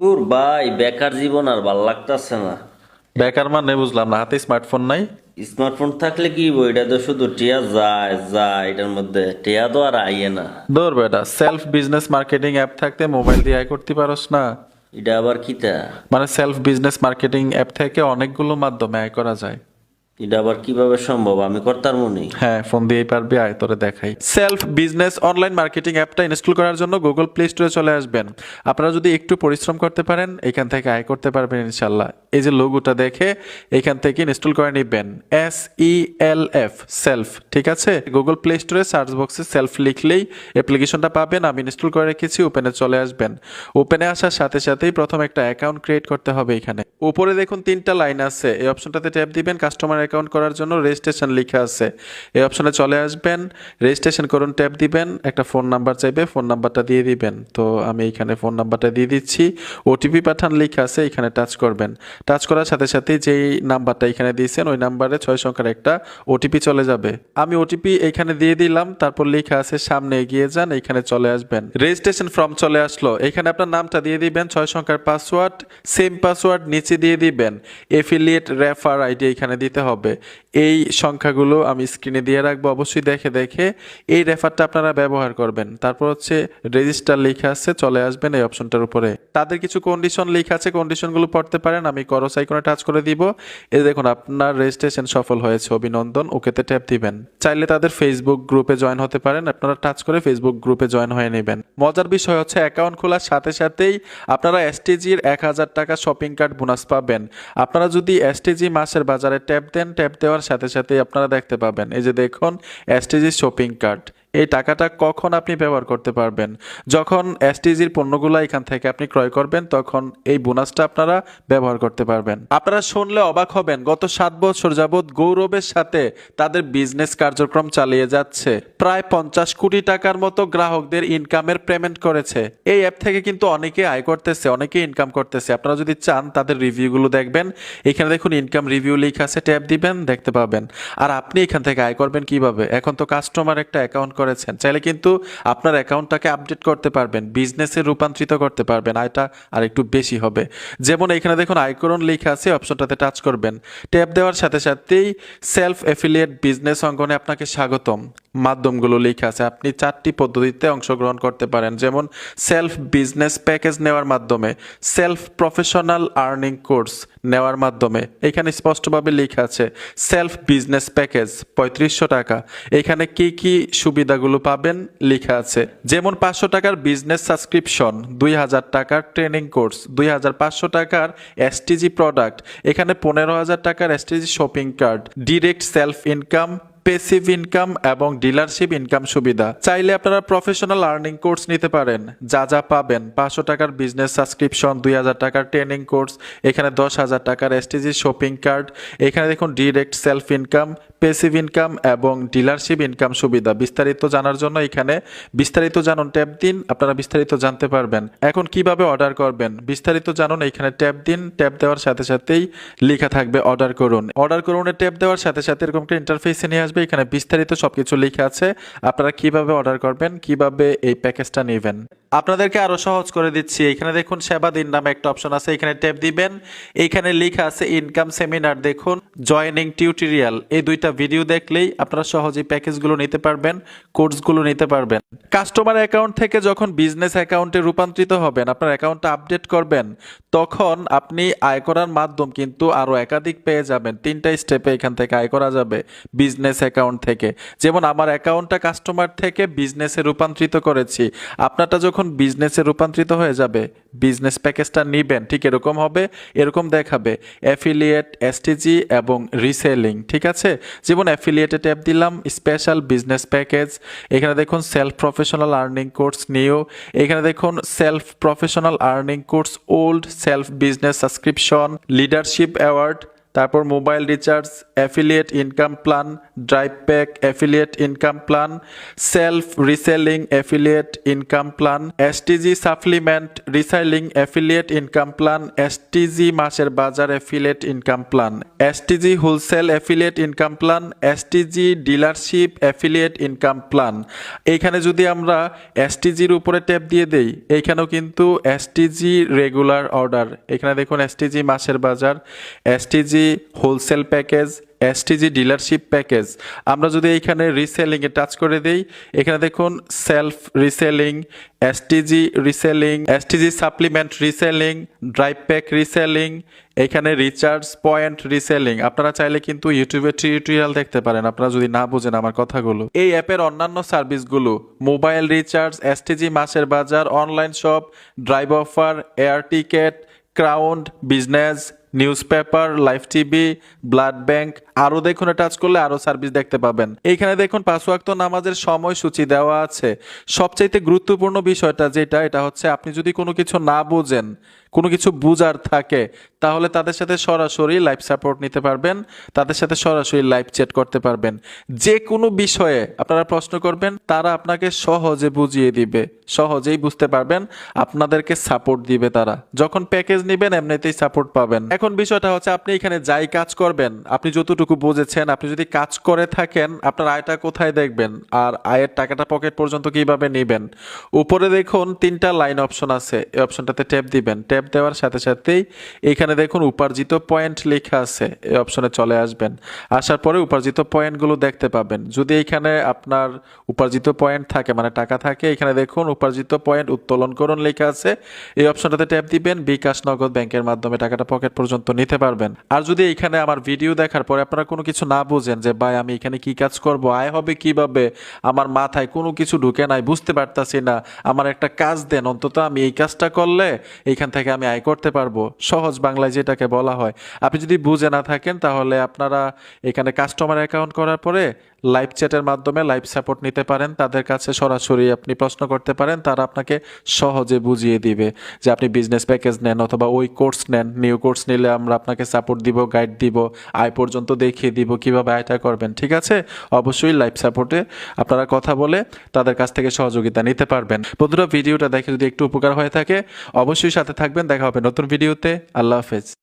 দূর ভাই, বেকার জীবন আর ভাল লাগতেছে না। বেকার মানে বুঝলাম না, হাতে স্মার্টফোন নাই? স্মার্টফোন থাকলে কি হইব, এটা তো শুধু টিয়া যায় যায়, এটার মধ্যে টিয়া তো আর আইয়ে না। দূর বেটা, সেলফ বিজনেস মার্কেটিং অ্যাপ থাকতে মোবাইল দিয়ে আয় করতে পারোস না? এটা আবার কিতা? মানে সেলফ বিজনেস মার্কেটিং অ্যাপ থেকে অনেকগুলো মাধ্যমে আয় করা যায়। এটা আবার কিভাবে সম্ভব, আমি করতার মনি? হ্যাঁ, ফোন দিয়েই পারবি, আয় তোরে দেখাই। সেলফ বিজনেস অনলাইন মার্কেটিং অ্যাপটা ইনস্টল করার জন্য গুগল প্লে স্টোরে চলে আসবেন। আপনারা যদি একটু পরিশ্রম করতে পারেন, এখান থেকে আয় করতে পারবেন ইনশাল্লাহ। এই যে লোগোটা দেখে এখান থেকে ইনস্টল করে নেবেন, SELF, সেলফ, ঠিক আছে? গুগল প্লে স্টোরে সার্চ বক্সে সেলফ লিখলেই অ্যাপ্লিকেশনটা পাবেন। আমি ইনস্টল করে রেখেছি, ওপেনে চলে আসবেন। ওপেনে আসার সাথে সাথেই প্রথম একটা অ্যাকাউন্ট ক্রিয়েট করতে হবে। এখানে উপরে দেখুন তিনটা লাইন আছে, এই অপশনটাতে ট্যাপ দিবেন। কাস্টমার অ্যাকাউন্ট করার জন্য রেজিস্ট্রেশন লেখা আছে, এই অপশনে চলে আসবেন। রেজিস্ট্রেশন করুন ট্যাপ দিবেন। একটা ফোন নাম্বার চাইবে, ফোন নাম্বারটা দিয়ে দিবেন। তো আমি এখানে ফোন নাম্বারটা দিয়ে দিচ্ছি। ওটিপি পাঠান লেখা আছে, এখানে টাচ করবেন। টাচ করার সাথে সাথে যেই নাম্বারটা এখানে দিয়েছেন ওই নাম্বারে 6 সংখ্যার একটা ওটিপি চলে যাবে। আমি ওটিপি এখানে দিয়ে দিলাম। তারপর লেখা আছে সামনে এগিয়ে যান, এখানে চলে আসবেন। রেজিস্ট্রেশন ফর্ম চলে আসলো, এখানে আপনার নামটা দিয়ে দিবেন, 6 সংখ্যার পাসওয়ার্ড, সেম পাসওয়ার্ড নিচে দিয়ে দিবেন। এফিলিয়েট রেফার আইডি এখানে দিতে হবে। এই সংখ্যাগুলো আমি স্ক্রিনে দিয়ে রাখবো, অবশ্যই দেখে দেখে এই রেফারটা আপনারা ব্যবহার করবেন। তারপর হচ্ছে রেজিস্টার লেখা আছে, চলে আসবেন এই অপশনটার উপরে। তাদের কিছু কন্ডিশন লেখা আছে, কন্ডিশনগুলো পড়তে পারেন। আমি ক্রস আইকনে টাচ করে দিব। এই দেখুন আপনার রেজিস্ট্রেশন সফল হয়েছে, অভিনন্দন, ওকেতে ট্যাপ দিবেন। চাইলে তাদের ফেসবুক গ্রুপে জয়েন হতে পারেন, আপনারা টাচ করে ফেসবুক গ্রুপে জয়েন হয়ে নেবেন। মজার বিষয় হচ্ছে অ্যাকাউন্ট খোলার সাথে সাথেই আপনারা এসটিজির 1000 টাকা শপিং কার্ড বোনাস পাবেন। আপনারা যদি এসটিজি মাসের বাজারে ট্যাপ দেন, ট্যাপ দেওয়ার সাথে সাথেই আপনারা দেখতে পাবেন, এই যে দেখুন এসটিজি শপিং কার্ড। এই টাকাটা কখন আপনি ব্যবহার করতে পারবেন? যখন এসটিজির পণ্যগুলো এখান থেকে আপনি ক্রয় করবেন, তখন এই বোনাসটা আপনারা ব্যবহার করতে পারবেন। আপনারা শুনলে অবাক হবেন, গত 7 বছর যাবৎ গৌরবের সাথে তাদের বিজনেস কার্যক্রম চালিয়ে যাচ্ছে। প্রায় 50 কোটি টাকার মতো গ্রাহকদের ইনকামের পেমেন্ট করেছে। এই অ্যাপ থেকে কিন্তু অনেকে আয় করতেছে, অনেকে ইনকাম করতেছে। আপনারা যদি চান তাদের রিভিউগুলো দেখবেন। এখানে দেখুন ইনকাম রিভিউ লেখা আছে, ট্যাপ দিবেন, দেখতে পাবেন। আর আপনি এখান থেকে আয় করবেন কিভাবে? এখন তো কাস্টমার একটা অ্যাকাউন্ট করেছেন, চাইলে কিন্তু আপনার অ্যাকাউন্টটাকে আপডেট করতে পারবেন, বিজনেসে রূপান্তরিত করতে পারবেন, আয়টা আর একটু বেশি হবে। যেমন এখানে দেখুন আয়করণ লেখা আছে, অপশনটাতে টাচ করবেন। ট্যাপ দেওয়ার সাথে সাথেই সেলফ অ্যাফিলিয়েট বিজনেস অঙ্গনে আপনাকে স্বাগতম। মাধ্যমগুলো লেখা আছে, আপনি 4টি পদ্ধতিতে অংশগ্রহণ করতে পারেন। যেমন সেলফ বিজনেস প্যাকেজ নেওয়ার মাধ্যমে, সেলফ প্রফেশনাল আর্নিং কোর্স নেওয়ার মাধ্যমে। এখানে স্পষ্টভাবে লেখা আছে সেলফ বিজনেস প্যাকেজ 3500 টাকা। এখানে কি কি সুবিধাগুলো পাবেন লেখা আছে, যেমন 500 টাকার বিজনেস সাবস্ক্রিপশন, 2000 টাকার ট্রেনিং কোর্স, 2500 টাকার এসটিজি প্রোডাক্ট, এখানে 15000 টাকার STG shopping card, direct self income, passive income এবং ডিলারশিপ ইনকাম সুবিধা। চাইলে আপনারা প্রফেশনাল আর্নিং কোর্স নিতে পারেন। যা যা পাবেন, 500 টাকার বিজনেস সাবস্ক্রিপশন, 2000 টাকার ট্রেনিং কোর্স, এখানে 10,000 টাকার এসটিজি শপিং কার্ড, এখানে দেখুন direct self income, passive income এবং ডিলারশিপ ইনকাম সুবিধা। বিস্তারিত জানার জন্য এখানে বিস্তারিত জানুন ট্যাপ দিন, আপনারা বিস্তারিত জানতে পারবেন। এখন কিভাবে অর্ডার করবেন বিস্তারিত জানুন, এখানে ট্যাপ দিন। ট্যাপ দেওয়ার সাথে সাথেই লেখা থাকবে অর্ডার করুন। অর্ডার করুনে ট্যাপ দেওয়ার সাথে সাথে এরকম একটা ইন্টারফেসে নিয়ে আসবে, এখানে বিস্তারিত সবকিছু লেখা আছে, আপনারা কিভাবে অর্ডার করবেন, কিভাবে এই প্যাকেজটা নেবেন। আপনাদেরকে আরো সহজ করে দিচ্ছি, এখানে দেখুন সেবা দিন নামে একটা অপশন আছে, এখানে ট্যাপ দিবেন। এখানে লেখা আছে ইনকাম সেমিনার, দেখুন জয়েনিং টিউটোরিয়াল। এই দুইটা ভিডিও দেখলেই আপনারা সহজেই প্যাকেজগুলো নিতে পারবেন, কোর্সগুলো নিতে পারবেন। কাস্টমার অ্যাকাউন্ট থেকে যখন বিজনেস অ্যাকাউন্টে রূপান্তরিত হবেন, আপনার অ্যাকাউন্টটা আপডেট করবেন, তখন আপনি আয় করার মাধ্যম কিন্তু আরো একাধিক পেয়ে যাবেন। 3টা স্টেপে এখান থেকে আয় করা যাবে বিজনেস অ্যাকাউন্ট থেকে। যেমন আমার অ্যাকাউন্টটা কাস্টমার থেকে বিজনেসে রূপান্তরিত করেছি, আপনারটা যখন বিজনেসে রূপান্তরিত হয়ে যাবে, বিজনেস প্যাকেজটা নিবেন, ঠিক এরকম হবে, এরকম দেখাবে অ্যাফিলিয়েট, এসটিজি এবং রিসেলিং, ঠিক আছে? যেমন অ্যাফিলিয়েটে ট্যাপ দিলাম, স্পেশাল বিজনেস প্যাকেজ, এখানে দেখুন self professional earning course new, এখানে দেখুন self professional earning course old, self business subscription, leadership award, তারপর mobile recharge, affiliate income plan, drive pack, affiliate income plan, self reselling affiliate income plan, STG supplement reselling affiliate income plan, STG মাসের বাজার affiliate income plan, STG wholesale affiliate income plan, STG dealership affiliate income plan. এইখানে যদি আমরা এসটিজির উপরে tap দিয়ে দেই, এইখানেও কিন্তু এসটিজি রেগুলার অর্ডার, এখানে দেখুন এসটিজি মাসের বাজার, STG wholesale package, STG dealership package. আমরা যদি এইখানে রিসেলিংয়ে টাচ করে দেই, এখানে দেখুন self reselling, STG reselling, STG supplement reselling, drive pack reselling, এখানে রিচার্জ পয়েন্ট রিসেলিং। আপনারা চাইলে কিন্তু ইউটিউবে টিউটোরিয়াল দেখতে পারেন আপনারা যদি না বুঝেন আমার কথাগুলো। এই অ্যাপের অন্যান্য সার্ভিসগুলো মোবাইল রিচার্জ, এসটিজি মাসের বাজার, online shop, drive offer, air ticket, crowned, business, news paper, live TV, blood bank, আরো দেখুন টাচ করলে আরো সার্ভিস দেখতে পাবেন। এইখানে দেখুন 5 ওয়াক্ত নামাজের সময়সূচি দেওয়া আছে। সবচাইতে গুরুত্বপূর্ণ বিষয়টা যেটা, এটা হচ্ছে আপনি যদি কোনো কিছু না বুঝেন, কোনো কিছু বুঝার থাকে, তাহলে তাদের সাথে সরাসরি লাইভ সাপোর্ট নিতে পারবেন, তাদের সাথে সরাসরি লাইভ চ্যাট করতে পারবেন। যে কোনো বিষয়ে আপনারা প্রশ্ন করবেন, তারা আপনাকে সহজে বুঝিয়ে দিবে, সহজেই বুঝতে পারবেন, আপনাদেরকে সাপোর্ট দিবে তারা। যখন প্যাকেজ নেবেন এমনিতেই সাপোর্ট পাবেন। এখন বিষয়টা হচ্ছে আপনি এখানে যাই কাজ করবেন, আপনি যতটুকু বুঝেছেন, আপনি যদি কাজ করে থাকেন, আপনার আয়টা কোথায় দেখবেন আর আয়ের টাকাটা পকেট পর্যন্ত কিভাবে নেবেন। উপরে দেখুন 3টা লাইন অপশন আছে, এই অপশনটাতে ট্যাপ দিবেন। ট্যাপ দেওয়ার সাথে সাথেই এখানে দেখুন উপার্জিত পয়েন্ট লেখা আছে, এই অপশনে চলে আসবেন। আসার পরে উপার্জিত পয়েন্টগুলো দেখতে পাবেন। যদি এখানে আপনার উপার্জিত পয়েন্ট থাকে, মানে টাকা থাকে, এখানে দেখুন উপার্জিত পয়েন্ট উত্তোলন করুন লেখা আছে, এই অপশনটাতে ট্যাপ দিবেন। বিকাশ নগদ ব্যাংকের মাধ্যমে টাকাটা পকেট পর্যন্ত নিতে পারবেন। আর যদি এখানে আমার ভিডিও দেখার পরে আপনারা কোনো কিছু না বুঝেন যে ভাই আমি এখানে কি কাজ করব, আয় হবে কিভাবে, আমার মাথায় কোনো কিছু ঢুকে নাই, বুঝতে পারতাছি না, আমার একটা কাজ দেন, অন্তত আমি এই কাজটা করলে এইখান থেকে আমি আয় করতে পারবো, সহজ বাংলায় যেটাকে বলা হয়। আপনি যদি বুঝে না থাকেন, তাহলে আপনারা এখানে কাস্টমার অ্যাকাউন্ট করার পরে লাইভ চ্যাটের মাধ্যমে লাইভ সাপোর্ট নিতে পারেন, তাদের কাছে সরাসরি আপনি প্রশ্ন করতে পারেন, তারা আপনাকে সহজে বুঝিয়ে দিবে যে আপনি বিজনেস প্যাকেজ নেন অথবা ওই কোর্স নেন, নিউ কোর্স নিলে আমরা আপনাকে সাপোর্ট দিব, গাইড দিব, আয় পর্যন্ত দেখিয়ে দিব কিভাবে আয়টা করবেন। ঠিক আছে, অবশ্যই লাইভ সাপোর্টে আপনারা কথা বলে তাদের কাছ থেকে সহযোগিতা নিতে পারবেন। বন্ধুরা, ভিডিওটা দেখে যদি একটু উপকার হয়ে থাকে অবশ্যই সাথে থাকবেন। দেখা হবে নতুন ভিডিওতে। আল্লাহ হাফেজ।